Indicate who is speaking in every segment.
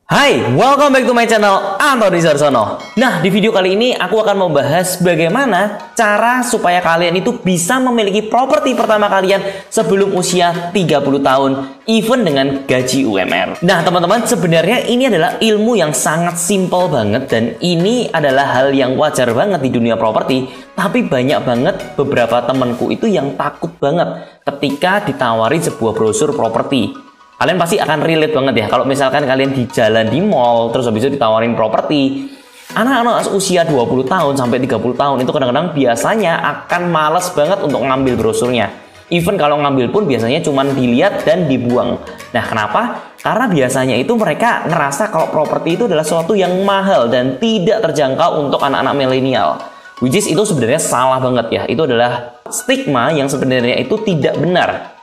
Speaker 1: Hai, welcome back to my channel Antoni Sarsono. Nah, di video kali ini aku akan membahas bagaimana cara supaya kalian itu bisa memiliki properti pertama kalian sebelum usia 30 tahun, even dengan gaji UMR. Nah, teman-teman, sebenarnya ini adalah ilmu yang sangat simpel banget dan ini adalah hal yang wajar banget di dunia properti, tapi banyak banget beberapa temanku itu yang takut banget ketika ditawari sebuah brosur properti. Kalian pasti akan relate banget ya kalau misalkan kalian di jalan di mall terus habis itu ditawarin properti. Anak-anak usia 20 tahun sampai 30 tahun itu kadang-kadang biasanya akan males banget untuk ngambil brosurnya. Even kalau ngambil pun biasanya cuma dilihat dan dibuang. Nah, kenapa? Karena biasanya itu mereka ngerasa kalau properti itu adalah sesuatu yang mahal dan tidak terjangkau untuk anak-anak milenial. Which is itu sebenarnya salah banget ya. Itu adalah stigma yang sebenarnya itu tidak benar.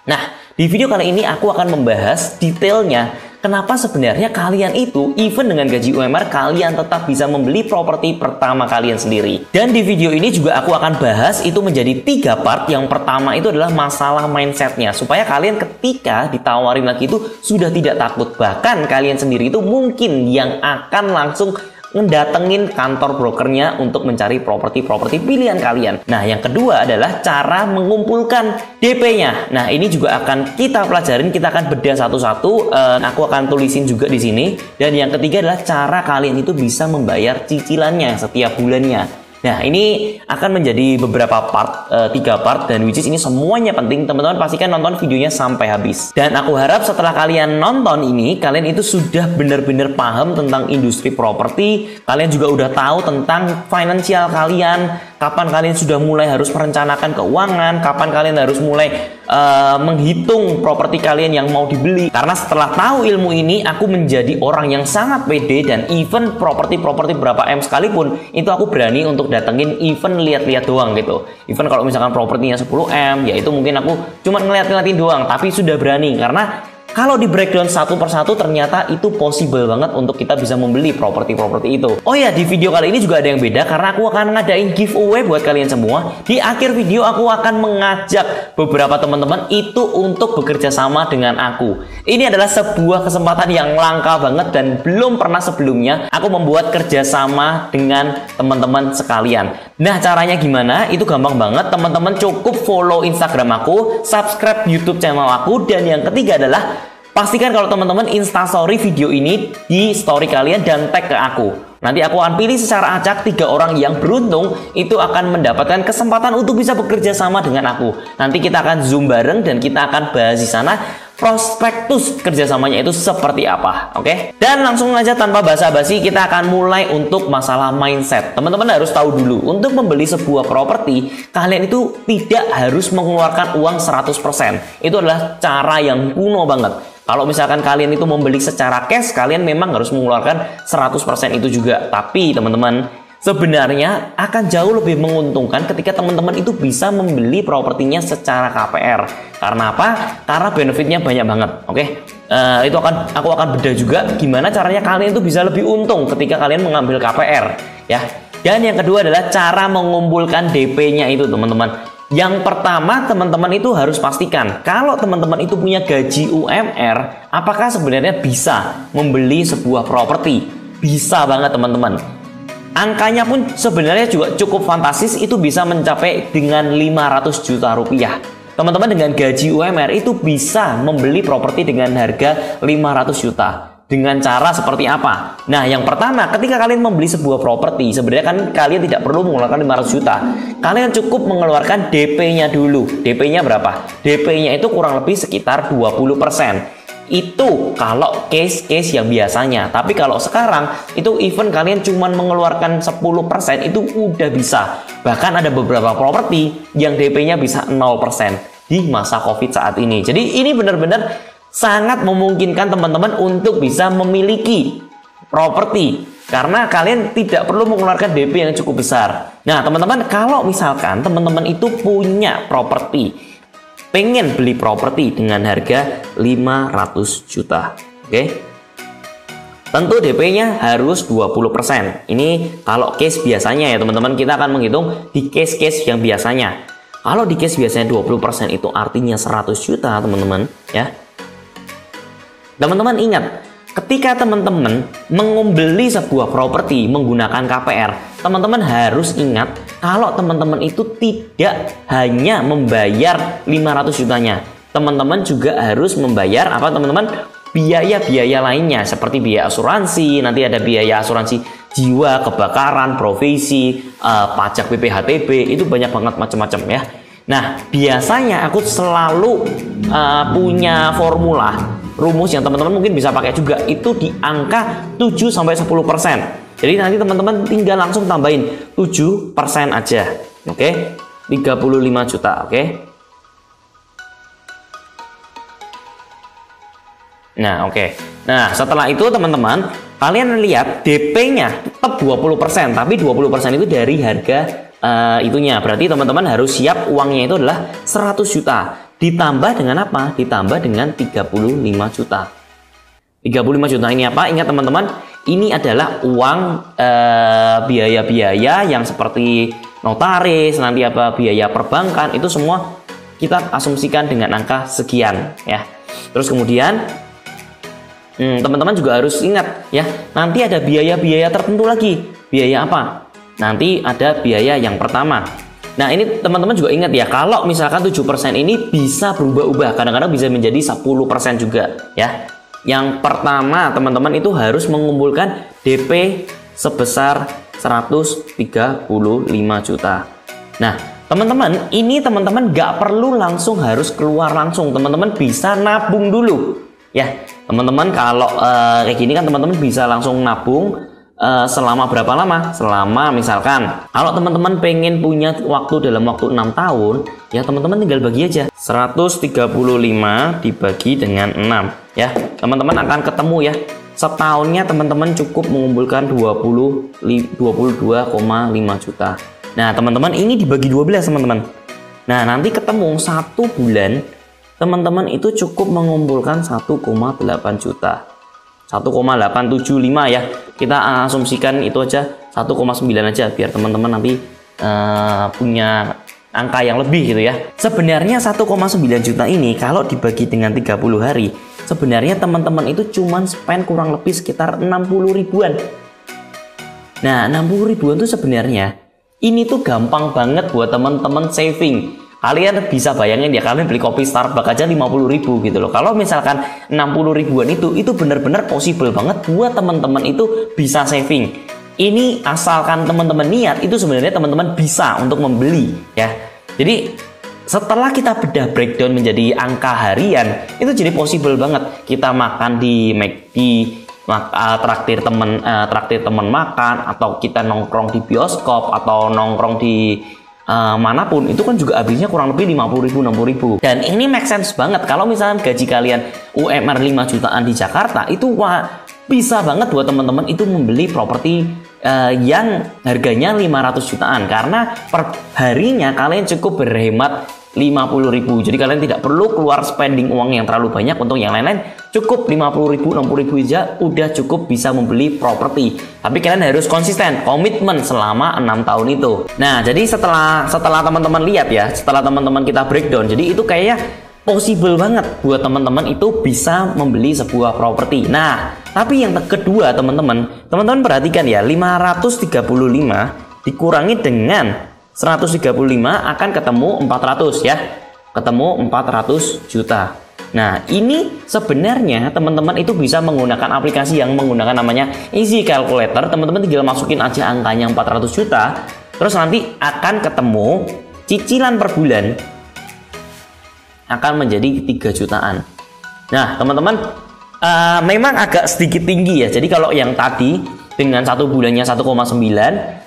Speaker 1: Nah, di video kali ini aku akan membahas detailnya kenapa sebenarnya kalian itu even dengan gaji UMR kalian tetap bisa membeli properti pertama kalian sendiri. Dan di video ini juga aku akan bahas itu menjadi 3 part. Yang pertama itu adalah masalah mindsetnya, supaya kalian ketika ditawarin lagi itu sudah tidak takut. Bahkan kalian sendiri itu mungkin yang akan langsung ngedatengin kantor brokernya untuk mencari properti-properti pilihan kalian. Nah, yang kedua adalah cara mengumpulkan DP-nya. Nah, ini juga akan kita pelajarin, kita akan bedah satu-satu. Aku akan tulisin juga di sini. Dan yang ketiga adalah cara kalian itu bisa membayar cicilannya setiap bulannya. Nah, ini akan menjadi beberapa part, 3 part, dan which is ini semuanya penting. Teman-teman pastikan nonton videonya sampai habis. Dan aku harap setelah kalian nonton ini, kalian itu sudah benar-benar paham tentang industri properti. Kalian juga udah tahu tentang finansial kalian, kapan kalian sudah mulai harus merencanakan keuangan, kapan kalian harus mulai menghitung properti kalian yang mau dibeli. Karena setelah tahu ilmu ini, aku menjadi orang yang sangat pede dan even properti-properti berapa M sekalipun, itu aku berani untuk datengin even lihat-lihat doang gitu. Even kalau misalkan propertinya 10 M, ya itu mungkin aku cuma ngeliat-ngeliatin doang, tapi sudah berani karena kalau di breakdown satu persatu ternyata itu possible banget untuk kita bisa membeli properti-properti itu. Oh ya, di video kali ini juga ada yang beda karena aku akan ngadain giveaway buat kalian semua. Di akhir video aku akan mengajak beberapa teman-teman itu untuk bekerja sama dengan aku. Ini adalah sebuah kesempatan yang langka banget dan belum pernah sebelumnya aku membuat kerjasama dengan teman-teman sekalian. Nah, caranya gimana? Itu gampang banget. Teman-teman cukup follow Instagram aku, subscribe YouTube channel aku, dan yang ketiga adalah pastikan kalau teman-teman instastory video ini di story kalian dan tag ke aku. Nanti aku akan pilih secara acak 3 orang yang beruntung itu akan mendapatkan kesempatan untuk bisa bekerja sama dengan aku. Nanti kita akan zoom bareng dan kita akan bahas di sana prospektus kerjasamanya itu seperti apa, oke? Dan langsung aja tanpa basa-basi kita akan mulai untuk masalah mindset. Teman-teman harus tahu dulu, untuk membeli sebuah properti, kalian itu tidak harus mengeluarkan uang 100%. Itu adalah cara yang kuno banget. Kalau misalkan kalian itu membeli secara cash, kalian memang harus mengeluarkan 100% itu juga. Tapi teman-teman, sebenarnya akan jauh lebih menguntungkan ketika teman-teman itu bisa membeli propertinya secara KPR. Karena apa? Karena benefitnya banyak banget. Oke, itu aku akan bedah juga gimana caranya kalian itu bisa lebih untung ketika kalian mengambil KPR, ya. Dan yang kedua adalah cara mengumpulkan DP-nya itu, teman-teman. Yang pertama, teman-teman itu harus pastikan kalau teman-teman itu punya gaji UMR, apakah sebenarnya bisa membeli sebuah properti. Bisa banget, teman-teman. Angkanya pun sebenarnya juga cukup fantastis, itu bisa mencapai dengan 500 juta rupiah. Teman-teman dengan gaji UMR itu bisa membeli properti dengan harga 500 juta. Dengan cara seperti apa? Nah, yang pertama, ketika kalian membeli sebuah properti, sebenarnya kan kalian tidak perlu mengeluarkan 500 juta. Kalian cukup mengeluarkan DP-nya dulu. DP-nya berapa? DP-nya itu kurang lebih sekitar 20%. Itu kalau case-case yang biasanya. Tapi kalau sekarang, itu even kalian cuma mengeluarkan 10%, itu udah bisa. Bahkan ada beberapa properti yang DP-nya bisa 0% di masa COVID saat ini. Jadi ini benar-benar sangat memungkinkan teman-teman untuk bisa memiliki properti karena kalian tidak perlu mengeluarkan DP yang cukup besar. Nah, teman-teman, kalau misalkan teman-teman itu punya properti, pengen beli properti dengan harga 500 juta, oke? Tentu DP-nya harus 20%. Ini kalau case biasanya ya, teman-teman, kita akan menghitung di case-case yang biasanya. Kalau di case biasanya 20% itu artinya 100 juta, teman-teman, ya. Teman-teman ingat, ketika teman-teman membeli sebuah properti menggunakan KPR, teman-teman harus ingat kalau teman-teman itu tidak hanya membayar 500 jutanya. Teman-teman juga harus membayar apa teman-teman? Biaya-biaya lainnya seperti biaya asuransi, nanti ada biaya asuransi jiwa, kebakaran, profesi, pajak BPHTB, itu banyak banget macam-macam ya. Nah, biasanya aku selalu punya formula rumus yang teman-teman mungkin bisa pakai juga, itu di angka 7-10%. Jadi nanti teman-teman tinggal langsung tambahin 7% aja. Oke. 35 juta, oke. Nah, oke. Nah, setelah itu teman-teman, kalian lihat DP-nya tetap 20%, tapi 20% itu dari harga itunya. Berarti teman-teman harus siap uangnya itu adalah 100 juta. Ditambah dengan apa? Ditambah dengan 35 juta. 35 juta ini apa? Ingat teman-teman, ini adalah uang biaya-biaya yang seperti notaris, nanti apa biaya perbankan, itu semua kita asumsikan dengan angka sekian ya. Terus kemudian teman-teman juga harus ingat ya, nanti ada biaya-biaya tertentu lagi. Biaya apa? Nanti ada biaya yang pertama. Nah, ini teman-teman juga ingat ya, kalau misalkan 7% ini bisa berubah-ubah, kadang-kadang bisa menjadi 10% juga ya. Yang pertama, teman-teman itu harus mengumpulkan DP sebesar 135 juta. Nah, teman-teman, ini teman-teman nggak perlu langsung harus keluar langsung. Teman-teman bisa nabung dulu ya. Teman-teman kalau kayak gini kan teman-teman bisa langsung nabung selama berapa lama? Selama misalkan kalau teman-teman pengen punya waktu dalam waktu 6 tahun ya, teman-teman tinggal bagi aja 135 dibagi dengan 6 ya. Teman-teman akan ketemu ya, setahunnya teman-teman cukup mengumpulkan 22,5 juta. Nah, teman-teman ini dibagi 12 teman-teman. Nah, nanti ketemu 1 bulan teman-teman itu cukup mengumpulkan 1,8 juta. 1,875 ya, kita asumsikan itu aja 1,9 aja biar teman-teman nanti punya angka yang lebih gitu ya. Sebenarnya 1,9 juta ini kalau dibagi dengan 30 hari, sebenarnya teman-teman itu cuman spend kurang lebih sekitar 60 ribuan. Nah, 60 ribuan tuh sebenarnya ini tuh gampang banget buat teman-teman saving. Kalian bisa bayangin ya, kalian beli kopi Starbucks aja 50 ribu gitu loh. Kalau misalkan 60 ribuan itu benar-benar possible banget buat teman-teman itu bisa saving. Ini asalkan teman-teman niat, itu sebenarnya teman-teman bisa untuk membeli ya. Jadi setelah kita bedah breakdown menjadi angka harian, itu jadi possible banget. Kita makan di McD, traktir teman makan, atau kita nongkrong di bioskop, atau nongkrong di manapun, itu kan juga habisnya kurang lebih 50 ribu, 60 ribu. Dan ini make sense banget kalau misalnya gaji kalian UMR 5 jutaan di Jakarta, itu wah, bisa banget buat teman-teman itu membeli properti yang harganya 500 jutaan, karena per harinya kalian cukup berhemat 50 ribu. Jadi kalian tidak perlu keluar spending uang yang terlalu banyak untuk yang lain-lain. Cukup 50 ribu, 60 ribu aja udah cukup bisa membeli properti. Tapi kalian harus konsisten, komitmen selama 6 tahun itu. Nah, jadi setelah teman-teman lihat ya, setelah teman-teman kita breakdown, jadi itu kayaknya possible banget buat teman-teman itu bisa membeli sebuah properti. Nah, tapi yang kedua teman-teman perhatikan ya, 535 dikurangi dengan 135 akan ketemu 400 ya. Ketemu 400 juta. Nah, ini sebenarnya teman-teman itu bisa menggunakan aplikasi yang menggunakan namanya Easy Calculator. Teman-teman tinggal masukin aja angkanya 400 juta. Terus nanti akan ketemu cicilan per bulan akan menjadi 3 jutaan. Nah, teman-teman memang agak sedikit tinggi ya. Jadi kalau yang tadi dengan 1 bulannya 1,9,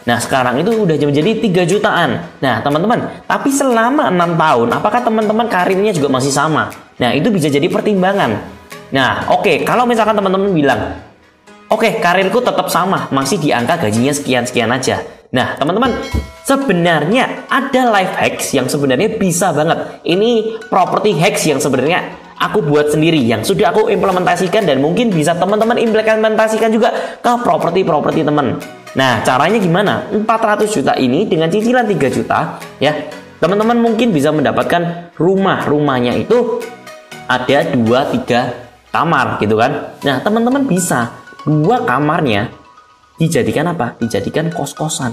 Speaker 1: nah sekarang itu udah menjadi 3 jutaan. Nah teman-teman, tapi selama 6 tahun apakah teman-teman karirnya juga masih sama? Nah itu bisa jadi pertimbangan. Nah oke, kalau misalkan teman-teman bilang oke, karirku tetap sama, masih di angka gajinya sekian-sekian aja. Nah teman-teman, sebenarnya ada life hacks yang sebenarnya bisa banget. Ini property hacks yang sebenarnya aku buat sendiri, yang sudah aku implementasikan dan mungkin bisa teman-teman implementasikan juga ke properti teman. Nah, caranya gimana? 400 juta ini dengan cicilan 3 juta ya. Teman-teman mungkin bisa mendapatkan rumahnya itu ada 2-3 kamar gitu kan. Nah, teman-teman bisa 2 kamarnya dijadikan apa? Dijadikan kos-kosan.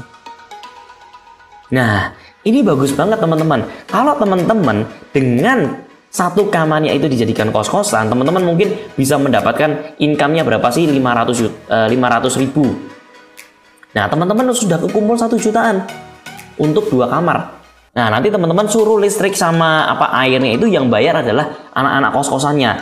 Speaker 1: Nah, ini bagus banget teman-teman. Kalau teman-teman dengan 1 kamarnya itu dijadikan kos-kosan, teman-teman mungkin bisa mendapatkan income-nya berapa sih? 500 ribu. Nah, teman-teman sudah kekumpul 1 jutaan untuk 2 kamar. Nah, nanti teman-teman suruh listrik sama airnya itu yang bayar adalah anak-anak kos-kosannya.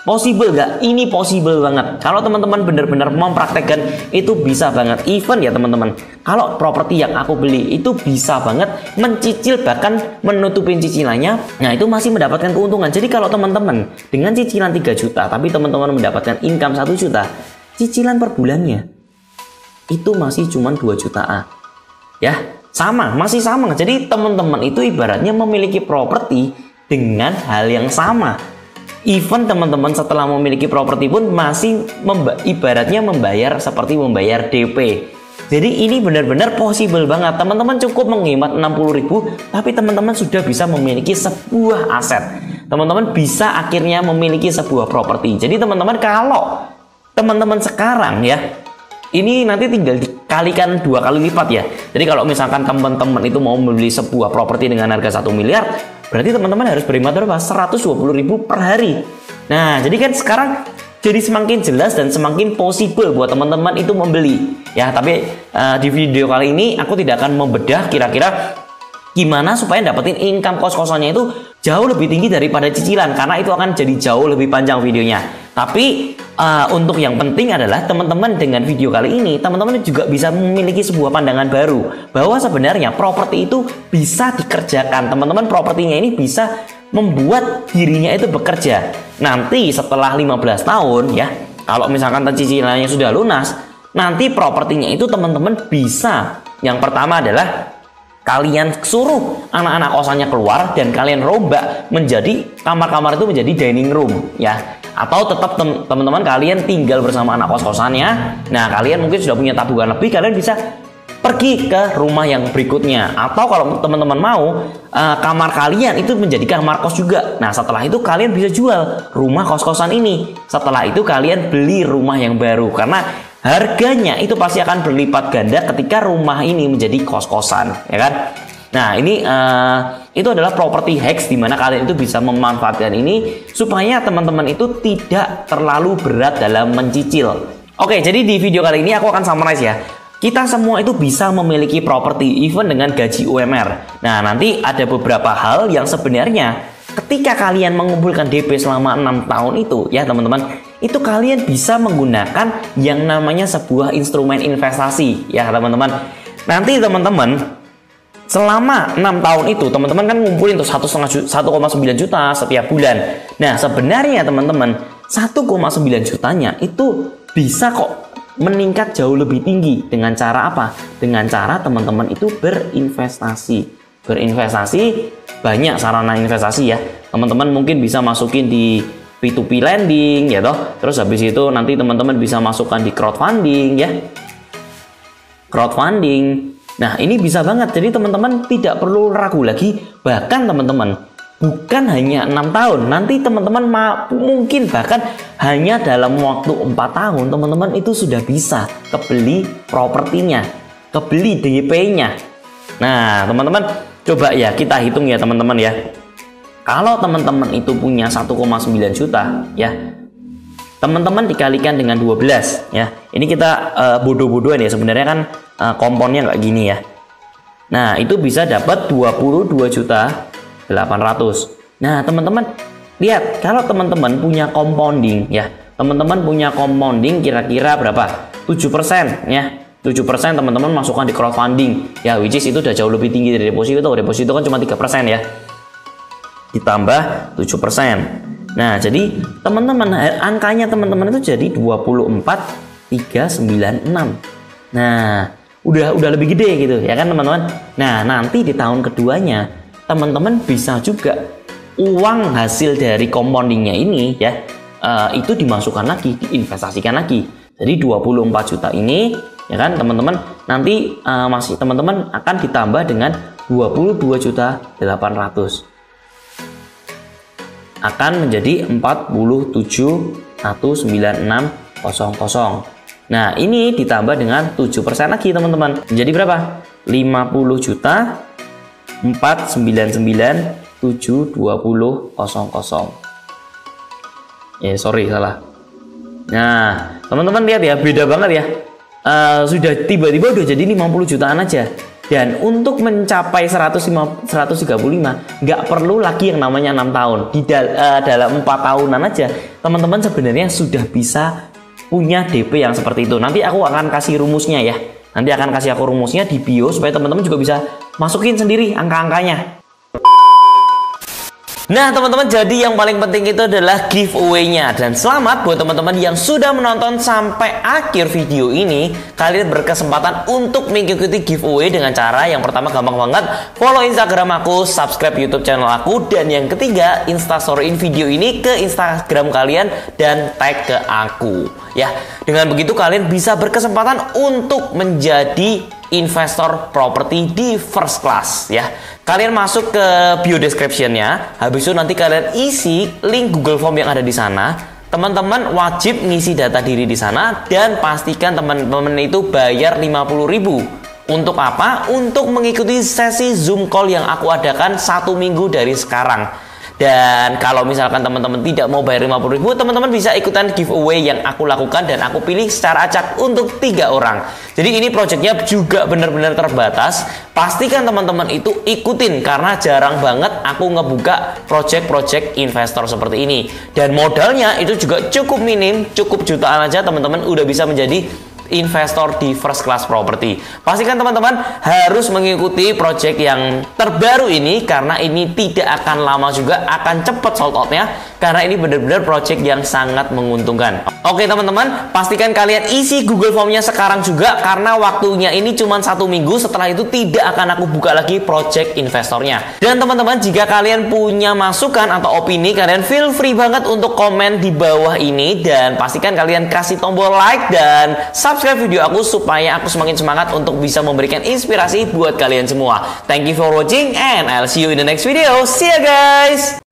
Speaker 1: Possible nggak? Ini possible banget. Kalau teman-teman benar-benar mempraktekkan, itu bisa banget. Even ya teman-teman, kalau properti yang aku beli itu bisa banget mencicil, bahkan menutupin cicilannya. Nah, itu masih mendapatkan keuntungan. Jadi kalau teman-teman dengan cicilan 3 juta, tapi teman-teman mendapatkan income 1 juta, cicilan per bulannya itu masih cuma 2 jutaan. Ya, masih sama. Jadi teman-teman itu ibaratnya memiliki properti dengan hal yang sama. Even teman-teman setelah memiliki properti pun masih ibaratnya membayar seperti membayar DP. Jadi ini benar-benar possible banget. Teman-teman cukup menghemat 60 ribu, tapi teman-teman sudah bisa memiliki sebuah aset. Teman-teman bisa akhirnya memiliki sebuah properti. Jadi teman-teman, kalau teman-teman sekarang ya, ini nanti tinggal dikalikan 2 kali lipat ya. Jadi kalau misalkan teman-teman itu mau membeli sebuah properti dengan harga 1 miliar, berarti teman-teman harus berhemat berapa? 120 ribu per hari. Nah, jadi kan sekarang jadi semakin jelas dan semakin possible buat teman-teman itu membeli. Ya, tapi di video kali ini aku tidak akan membedah kira-kira gimana supaya dapetin income kos-kosannya itu jauh lebih tinggi daripada cicilan, karena itu akan jadi jauh lebih panjang videonya. Tapi untuk yang penting adalah teman-teman dengan video kali ini, teman-teman juga bisa memiliki sebuah pandangan baru bahwa sebenarnya properti itu bisa dikerjakan. Teman-teman, propertinya ini bisa membuat dirinya itu bekerja. Nanti setelah 15 tahun ya, kalau misalkan cicilannya sudah lunas, nanti propertinya itu teman-teman bisa, yang pertama adalah kalian suruh anak-anak kosannya keluar dan kalian rombak menjadi kamar-kamar itu menjadi dining room ya. Atau tetap teman-teman kalian tinggal bersama anak kos-kosannya. Nah, kalian mungkin sudah punya tabungan lebih, kalian bisa pergi ke rumah yang berikutnya. Atau kalau teman-teman mau, kamar kalian itu menjadi kamar kos juga. Nah, setelah itu kalian bisa jual rumah kos-kosan ini. Setelah itu kalian beli rumah yang baru, karena harganya itu pasti akan berlipat ganda ketika rumah ini menjadi kos-kosan, ya kan? Nah, ini itu adalah property hacks di mana kalian itu bisa memanfaatkan ini supaya teman-teman itu tidak terlalu berat dalam mencicil. Oke, jadi di video kali ini aku akan summarize ya. Kita semua itu bisa memiliki properti even dengan gaji UMR. Nah, nanti ada beberapa hal yang sebenarnya ketika kalian mengumpulkan DP selama 6 tahun itu ya teman-teman, itu kalian bisa menggunakan yang namanya sebuah instrumen investasi ya teman-teman. Nanti teman-teman selama 6 tahun itu teman-teman kan ngumpulin tuh 1,9 juta setiap bulan. Nah, sebenarnya teman-teman 1,9 jutanya itu bisa kok meningkat jauh lebih tinggi dengan cara apa? Dengan cara teman-teman itu berinvestasi. Banyak sarana investasi ya. Teman-teman mungkin bisa masukin di P2P lending ya toh. Terus habis itu nanti teman-teman bisa masukkan di crowdfunding ya. Crowdfunding. Nah, ini bisa banget. Jadi teman-teman tidak perlu ragu lagi. Bahkan teman-teman bukan hanya 6 tahun. Nanti teman-teman mungkin bahkan hanya dalam waktu 4 tahun teman-teman itu sudah bisa kebeli propertinya, kebeli DP-nya. Nah, teman-teman coba ya kita hitung ya teman-teman ya. Kalau teman-teman itu punya 1,9 juta ya, teman-teman dikalikan dengan 12 ya. Ini kita bodoh-bodohan ya, sebenarnya kan komponnya nggak gini ya. Nah, itu bisa dapat 22.800.000. Nah, teman-teman lihat, kalau teman-teman punya compounding ya, teman-teman punya compounding kira-kira berapa? 7% ya. 7% teman-teman masukkan di crowdfunding ya, which is itu udah jauh lebih tinggi dari deposito. Deposito kan cuma 3% ya, ditambah 7%. Nah, jadi teman-teman angkanya teman-teman itu jadi 24.396. Nah, udah lebih gede gitu ya kan teman-teman. Nah, nanti di tahun keduanya teman-teman bisa juga uang hasil dari compoundingnya ini ya, itu dimasukkan lagi, diinvestasikan lagi. Jadi 24 juta ini ya kan teman-teman, nanti masih teman-teman akan ditambah dengan 22.800.000, akan menjadi 47 19600. Nah, ini ditambah dengan 7% lagi, teman-teman. Jadi berapa? 50.499.720.00. Sorry, salah. Nah, teman-teman lihat ya, beda banget ya. Sudah tiba-tiba udah jadi 50 jutaan aja. Dan untuk mencapai 135 nggak perlu lagi yang namanya 6 tahun. Dalam 4 tahunan aja, teman-teman sebenarnya sudah bisa punya DP yang seperti itu. Nanti aku akan kasih rumusnya ya. Nanti akan kasih aku rumusnya di bio supaya teman-teman juga bisa masukin sendiri angka-angkanya. Nah, teman-teman, jadi yang paling penting itu adalah giveaway-nya. Dan selamat buat teman-teman yang sudah menonton sampai akhir video ini. Kalian berkesempatan untuk mengikuti giveaway dengan cara yang pertama gampang banget, follow Instagram aku, subscribe YouTube channel aku, dan yang ketiga, instastoryin video ini ke Instagram kalian dan tag ke aku. Ya, dengan begitu kalian bisa berkesempatan untuk menjadi investor properti di First Class ya. Kalian masuk ke bio description-nya, habis itu nanti kalian isi link Google Form yang ada di sana. Teman-teman wajib ngisi data diri di sana dan pastikan teman-teman itu bayar 50.000. Untuk apa? Untuk mengikuti sesi Zoom call yang aku adakan 1 minggu dari sekarang. Dan kalau misalkan teman-teman tidak mau bayar 50.000, teman-teman bisa ikutan giveaway yang aku lakukan dan aku pilih secara acak untuk 3 orang. Jadi ini projectnya juga benar-benar terbatas. Pastikan teman-teman itu ikutin karena jarang banget aku ngebuka project-project investor seperti ini. Dan modalnya itu juga cukup minim, cukup jutaan aja teman-teman udah bisa menjadi investor di First Class Property. Pastikan teman-teman harus mengikuti project yang terbaru ini karena ini tidak akan lama juga, akan cepat sold outnya karena ini benar-benar project yang sangat menguntungkan. Oke teman-teman, pastikan kalian isi Google Formnya sekarang juga karena waktunya ini cuma 1 minggu. Setelah itu tidak akan aku buka lagi project investornya. Dan teman-teman, jika kalian punya masukan atau opini, kalian feel free banget untuk komen di bawah ini dan pastikan kalian kasih tombol like dan subscribe video aku supaya aku semakin semangat untuk bisa memberikan inspirasi buat kalian semua. Thank you for watching and I'll see you in the next video. See ya guys.